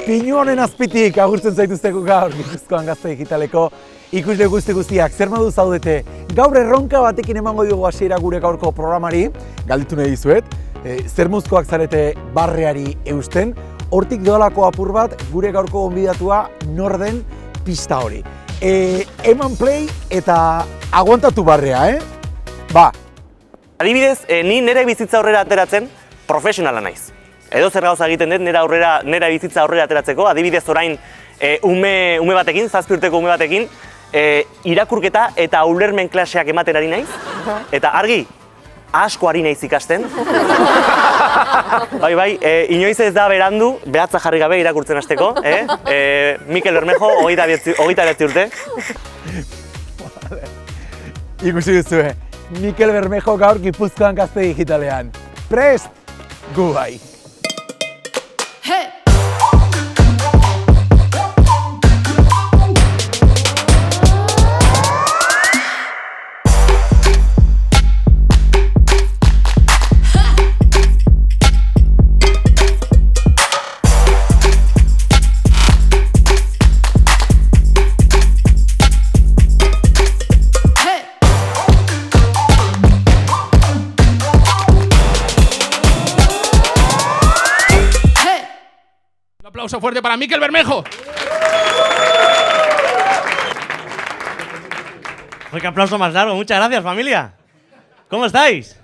Pinu honen azpitik agurtzen zaituzteko gaur Gipuzkoan Gazte Digitaleko ikusle guztiak. Zer modu zaudete? Gaur erronka batekin emango diogu hasiera gure gaurko programari. Galdetu nahi dizuet, zer mozkoak zarete barreari eusten. Hortik doalako apur bat gure gaurko gonbidatua nor den pista hori. Eman play eta aguantatu barrea, Ba. Adibidez, ni nire bizitza aurrera ateratzen profesionala naiz. Edo zer gauza egiten dut nire bizitza aurrera ateratzeko, adibidez orain ume batekin, 7 urteko ume batekin, irakurketa eta ulermen klaseak ematen ari naiz, eta argi, asko ari naiz ikasten. Bai, inoiz ez da berandu, behatza jarri gabe irakurtzen hasteko, Mikel Bermejo, 29 urte. Ikusi duzue, Mikel Bermejo gaur Gipuzkoan Gazte Digitalean. Prest, gu bai! Un aplauso fuerte para Mikel Bermejo. ¡Qué aplauso más largo! Muchas gracias, familia. ¿Cómo estáis?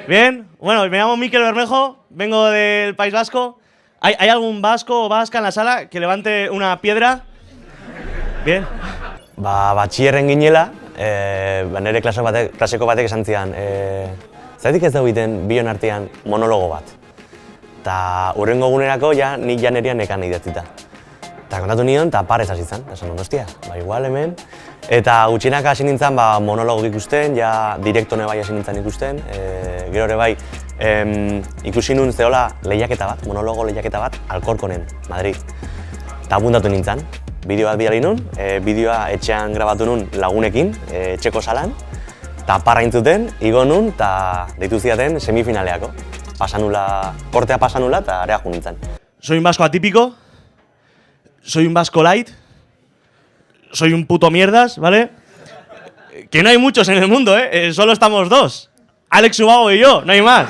Bien. Bueno, me llamo Mikel Bermejo, vengo del País Vasco. ¿Hay algún vasco o vasca en la sala que levante una piedra? Bien. Batxillerren ginela, nire klaseko batek esan zidan, zaitik ez dago egiten bion artean monologo bat. Eta hurrengo egunerako nik nerian nekan idatzita. Eta kontatu nion, eta parez hasi zen, esan dut, ostia, igual hemen. Eta gutxinaka hasi nintzen monologo ikusten, direktone bai hasi nintzen ikusten. Gero ere bai, ikusi nun zehola lehiaketa bat, monologo lehiaketa bat, Alcorconen, Madrid. Eta apuntatu nintzen, bideo bat bidali nun, bideoa etxean grabatu nun lagunekin, etxeko salan. Eta parra intzuten, igo nun, eta deitu zidaten semifinaleako. Kortea pasanula eta area nintzen. Soy un vasco atípico, soy un vasco light, soy un puto mierdas, ¿vale? Que no hay muchos en el mundo, solo estamos dos. Alex Ubago y yo, no hay más.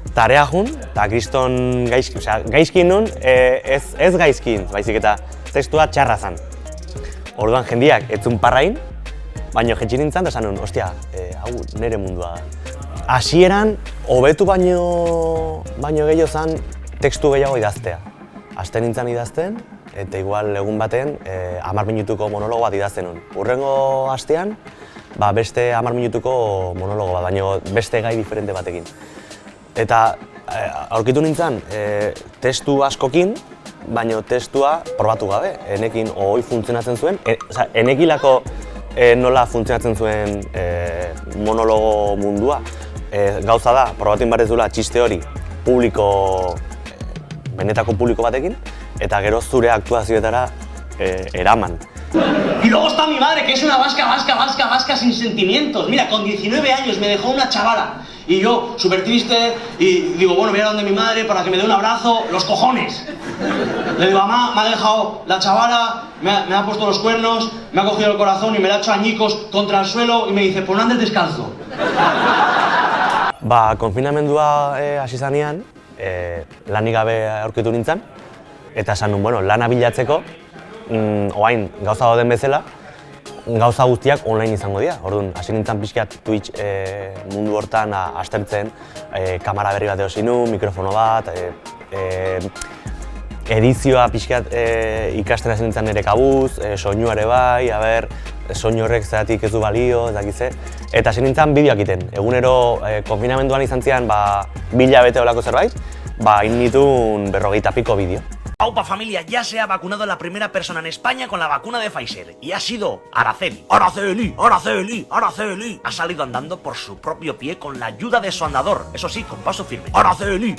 Eta area eta kriston gaizkin nun, ez gaizkin, baizik eta testua txarra zen. Orduan jendiak ez zun parrain, baina jetxin nintzen eta esan nun, ostia, hau nire mundua da. Hasieran, hobetu baino gehiago zen tekstu gehiago idaztea. Hasten nintzen idazten, eta igual egun baten 10 minutuko monologo bat idazten nun. Hurrengo astean, beste 10 minutuko monologo bat, baina beste gai diferente batekin. Eta aurkitu nintzen testu askokin, baina testua probatu gabe. Enekin hoi funtzionatzen zuen, enekilako nola funtzionatzen zuen monologo mundua. Gauza da, probatin barez duela txiste hori benetako publiko batekin, eta gero zure aktuazioetara eraman. Y luego está mi madre, que es una vasca sin sentimientos. Mira, con 19 años me dejó una chavala. Y yo, súper triste, y digo, bueno, voy a ir a donde mi madre para que me dé un abrazo, los cojones. Le digo, mamá, me ha dejado la chavala, me ha puesto los cuernos, me ha cogido el corazón y me la ha hecho añicos contra el suelo y me dice, pues no andes descalzo. Konfinamendua hasi zanean, lanik gabe aurkitu nintzen, eta esan nun, lana bilatzeko, oain gauza dauden bezala, gauza guztiak online izango dira. Orduan, hasi nintzen pixkat Twitch mundu hortan aztertzen, kamera berri bat erosi nun, mikrofono bat, edizioa pixkat ikasten hasi nintzen nire kabuz, soinu ere bai, soinu horrek zeratik ez du balio, ez dakize. Eta hasi nintzen bideoak egiten. Egunero konfinamenduan izan zian 1000 bete olako zerbait, nituen 40 piko bideo. Aupa familia, ya se ha vacunado la primera persona en España con la vacuna de Pfizer y ha sido Araceli. Araceli. Ha salido andando por su propio pie con la ayuda de su andador, eso sí, con paso firme. Araceli.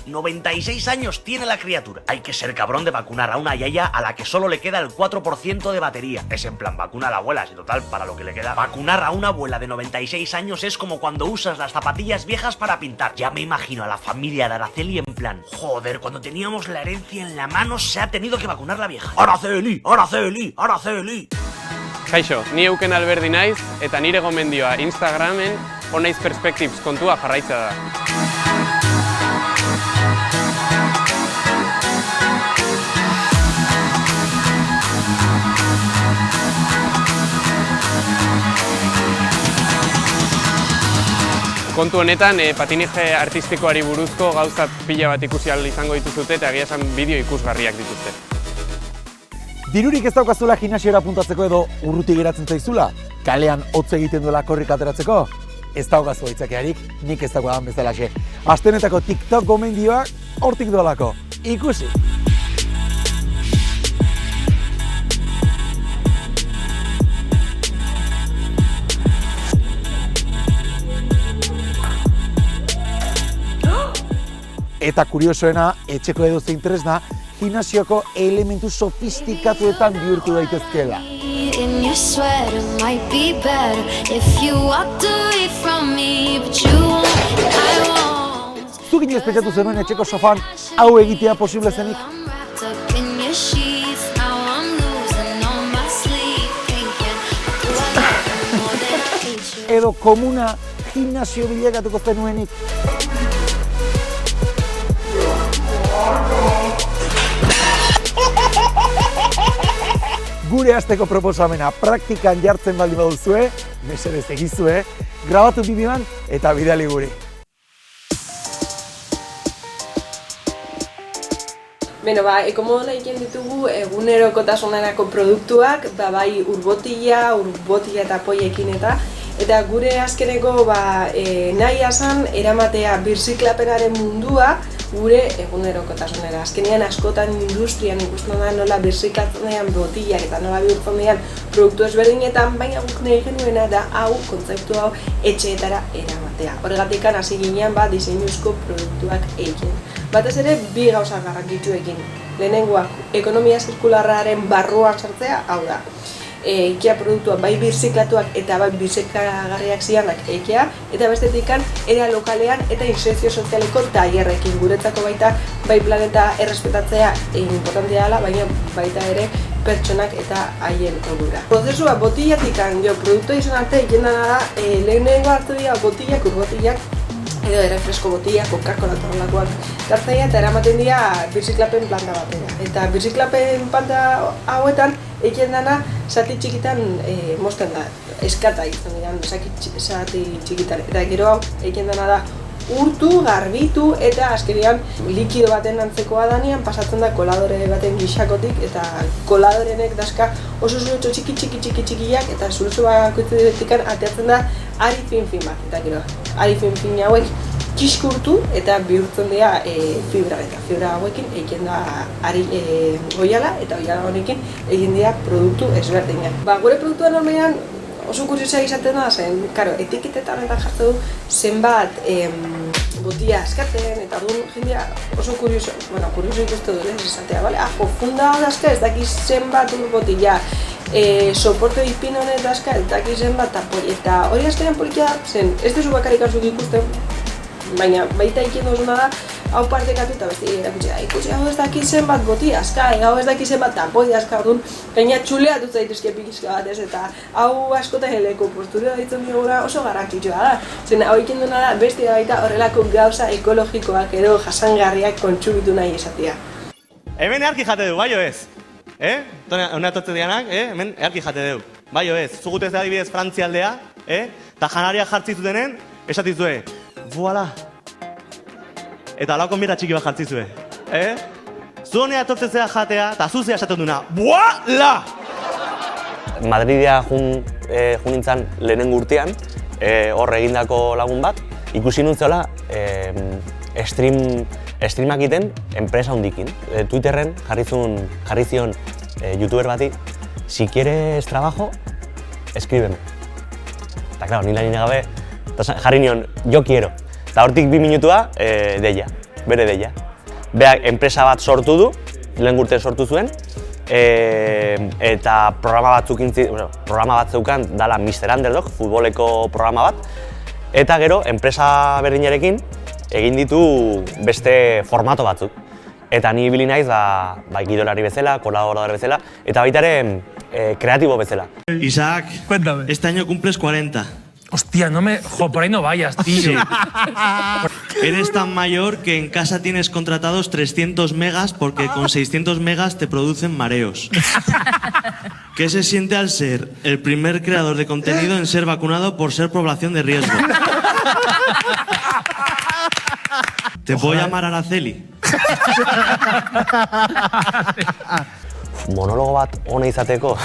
96 años tiene la criatura. Hay que ser cabrón de vacunar a una yaya a la que solo le queda el 4% de batería. Es en plan, vacuna a la abuela, si total, para lo que le queda. Vacunar a una abuela de 96 años es como cuando usas las zapatillas viejas para pintar. Ya me imagino a la familia de Araceli en plan, joder, cuando tenía teníamos la herencia en la mano, se ha tenido que vacunar la vieja. Araceli, Araceli, Araceli. Kaixo, ni Euken Alberdi naiz eta nire gomendioa Instagramen Honaiz Perspectives kontua jarraitza da. Kontu honetan, patinaje artistikoari buruzko gauza pila bat ikusi ahal izango dituzute eta egia esan bideo ikusgarriak dituzte. Dirurik ez daukazula gimnasiora puntatzeko edo urruti geratzen zaizula? Kalean hotz egiten duela korrik ateratzeko? Ez daukazu aitzakearik, nik ez daukadan bezalaxe. Astenetako TikTok gomendioak hortik doalako. Ikusi! Eta kuriosoena, etxeko edozein tresna, gimnasioko elementu sofistikatuetan bihurtu daitezkeela. Zuk inoiz pentsatu zenuen etxeko sofan hau egitea posible zenik? Edo komuna gimnasio bilakatuko zenuenik? Gure hasteko proposamena praktikan jartzen baldin baduzue, mesedez egizue, grabatu bideoan eta bidali guri. Beno, ekomodona egin ditugu egunerokotasunerako produktuak, bai urbotila eta poiekin eta gure azkeneko nahi asan eramatea birziklapenaren mundua gure egunerokotasunera. Azkenean askotan industrian ikusten da nola birziklatzen dian botilak eta nola bihurtzen dian produktu ezberdinetan, baina guk nahi genuena da kontzeptu hau etxeetara eramatea. Horregatik hasi ginean diseinuzko produktuak egin. Batez ere bi gauza garrantzitsuekin. Lehenengoa, ekonomia zirkularraren barruan sartzea, hau da. IKEA produktuak bai birziklatuak eta bai birziklagarriak zianak IKEA, eta bestetik era lokalean eta insertzio sozialeko tailerrekin. Guretzako baita bai planeta errespetatzea importantea dela, baina baita ere pertsonak eta haien onura. Prozesua botillatik produktu izan arte egin dena da, lehenengo hartu dira botilak, urbotilak, edo errefresko botilak, Coca-Cola eta horrelakoak tartzaia eta eramaten dira birziklapen planta batera. Eta birziklapen planta hauetan egin dena zati txikitan mozten da, eskata egiten dira, zati txikitan. Eta gero hau egin dena da urtu, garbitu eta azkenean likido baten antzekoa danean pasatzen da koladore baten gixakotik eta koladorenek dazka oso zulutxo txikiak eta zulutxo bakoitzetik ateatzen da ari fin bat. Eta gero, ari fin hauek kiskurtu eta bihurtzen dira fibra eta fibra hauekin egin da ari oiala eta oiala honekin egin dira produktu ezberdinak. Gure produktua normalean oso kuriosa izaten da, zen, etiketetan eta jartzen du zenbat botila eskatzen eta duen jendea oso kurioso ikusten dut esatea, funda dazka ez dakiz zenbat botila, soporte ipin honet dazka ez dakiz zenbat tapoi, eta hori azkenean polikia zen, ez duzu bakarrik azuk ikusten, baina baita ikin duzuna da, hau partekatu eta beste erakutsi da, ikusi hau ez dakiz zenbat botila azka, hau ez dakiz zenbat tapoi azka, gaina txuleatu zaituzke pikizka batez eta hau askotan heleko postura ditzen diogura oso garrantzitsua da. Zen hau ikin duna da beste baita horrelako gauza ekologikoak edo jasangarriak kontsumitu nahi esatea. Hemen earki jate du, bai o ez? Hona etortze dianak, hemen earki jate du, bai o ez? Zugutez da adibidez Frantzialdea, eta janariak jartzizutenen, esatizue, voila! Eta alako mira txiki bat jartzizue, Zu honea etortzezea jatea, eta zuzea esaten duna, voila! Madridea jun nintzen lehenengo urtean, hor egindako lagun bat, ikusi nuntzeola streamak egiten enpresa hundikin. Twitterren jarri zion youtuber bati, si quieres trabajo, escríbeme. Eta claro, nila nire gabe, jarri nion, yo quiero. Eta hortik 2 minutua, deia, bere deia. Beak enpresa bat sortu du, lehen urtean sortu zuen, eta programa bat zeukan dala Mr. Underdog, futboleko programa bat, eta gero, enpresa berdinarekin egin ditu beste formato batzuk. Eta ni ibili naiz bai gidolari bezala, kolaboradore bezala, eta baita ere kreatibo bezala. Isaac, Cuéntame. este año cumples 40. Hostia, no me... Jo, por ahí no vayas, tío. Sí. Eres tan mayor que en casa tienes contratados 300 megas porque con 600 megas te producen mareos. ¿Qué se siente al ser el primer creador de contenido en ser vacunado por ser población de riesgo? Te puedo llamar Araceli. Monologo bat ona izateko,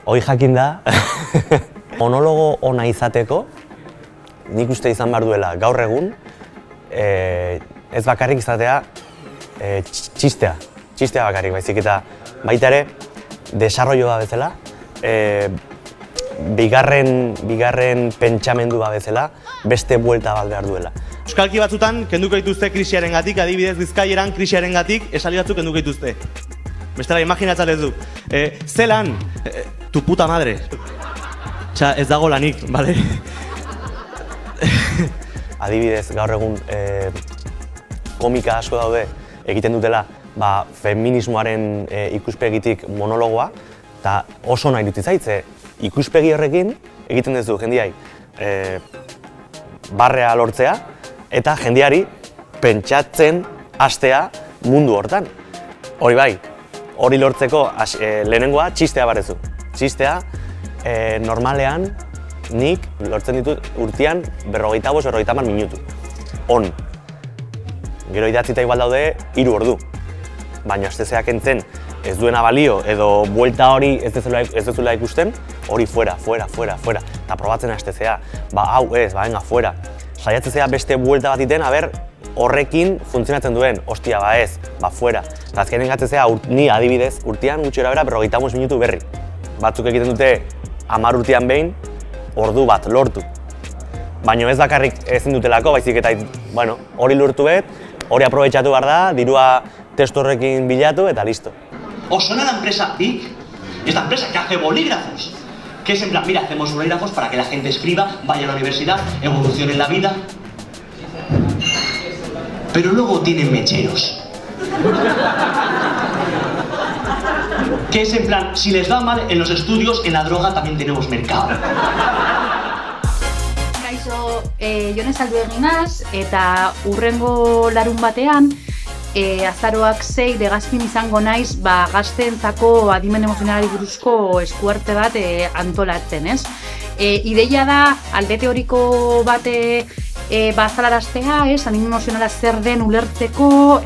hoi jakin da, monologo ona izateko, nik uste izan behar duela gaur egun, ez bakarrik izatea txistea bakarrik, baizik eta baita ere, desarrolloa bezala, bigarren pentsamendua bezala, beste buelta bat behar duela. Euskalki batzutan kenduko dituzte krisiarengatik, adibidez Bizkaieran krisiarengatik esaldi batzuk kenduko dituzte. Bestela imaginatzen ez du. Zelan, tu puta madre. Osea, ez dago lanik, bale? Adibidez, gaur egun komika asko daude egiten dutela feminismoaren ikuspegitik monologoa, eta oso nahi dut izaitze, ikuspegi horrekin egiten duzu jendiai barrea lortzea, eta jendiari pentsatzen hastea mundu hortan. Hori bai, hori lortzeko lehenengoa txistea barezu. Txistea, normalean, nik lortzen ditut urtean 45-50 minutu. On. Gero idatzita igual daude 3 ordu. Baina astezeak entzen ez duena balio edo buelta hori ez dezula ikusten, hori fuera. Eta probatzen astezea, hau ez, venga, fuera. Saiatzea beste buelta bat iten, horrekin funtzionatzen duen, ostia, ez, fuera. Eta azkenen gatzea, ni adibidez, urtean gutxi bera 45 minutu berri. Batzuk egiten dute 10 urtean behin, ordu bat lortu. Baina ez bakarrik ezin dutelako, baizik eta hori lortu bet, hori aprobetxatu behar da, dirua testu horrekin bilatu eta listo. ¿Os suena la empresa PIC? Esta empresa que hace bolígrafos. Que es en plan, mira, hacemos bolígrafos para que la gente escriba, vaya a la universidad, evolucione en la vida. Pero luego tienen mecheros. Que es en plan, si les va mal en los estudios, en la droga también tenemos mercado. Kaixo, Jon Saldu eginaz, eta urrengo larun batean, azaroak 6 Legazpin izango naiz gazteentzako adimen emozionalari buruzko eskuarte bat antolatzen, ez? Ideia da alde teoriko bat azalaraztea, ez? Adimen emozionala zer den ulertzeko,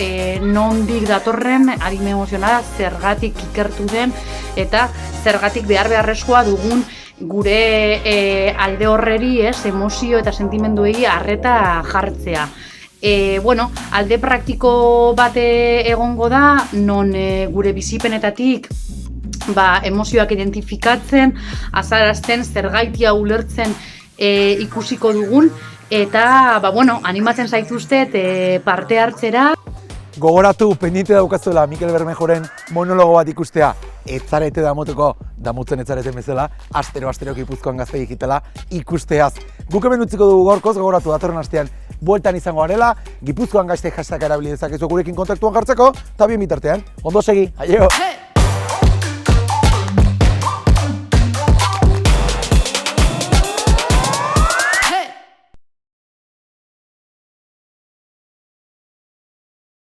nondik datorren adimen emozionala zergatik ikertu den eta zergatik beharrezkoa dugun gure alde horreri, ez? Emozio eta sentimenduei arreta jartzea. Alde praktiko bat egongo da, non gure bizipenetatik emozioak identifikatzen, azalarazten, zergaitia ulertzen ikusiko dugun, eta animatzen zaituztet parte hartzera. Gogoratu, pendiente daukazuela Mikel Bermejoren monologo bat ikustea, ez zarete damutzen ez zareten bezala, astero Gipuzkoan Gazte Digitala ikusteaz. Guk hemen utziko dugu gaurkoz, gogoratu datorren astean bueltan izango garela, Gipuzkoan Gazte hashtag erabili dezakezu gurekin kontaktuan jartzeko, eta bien bitartean, ondo segi, aio!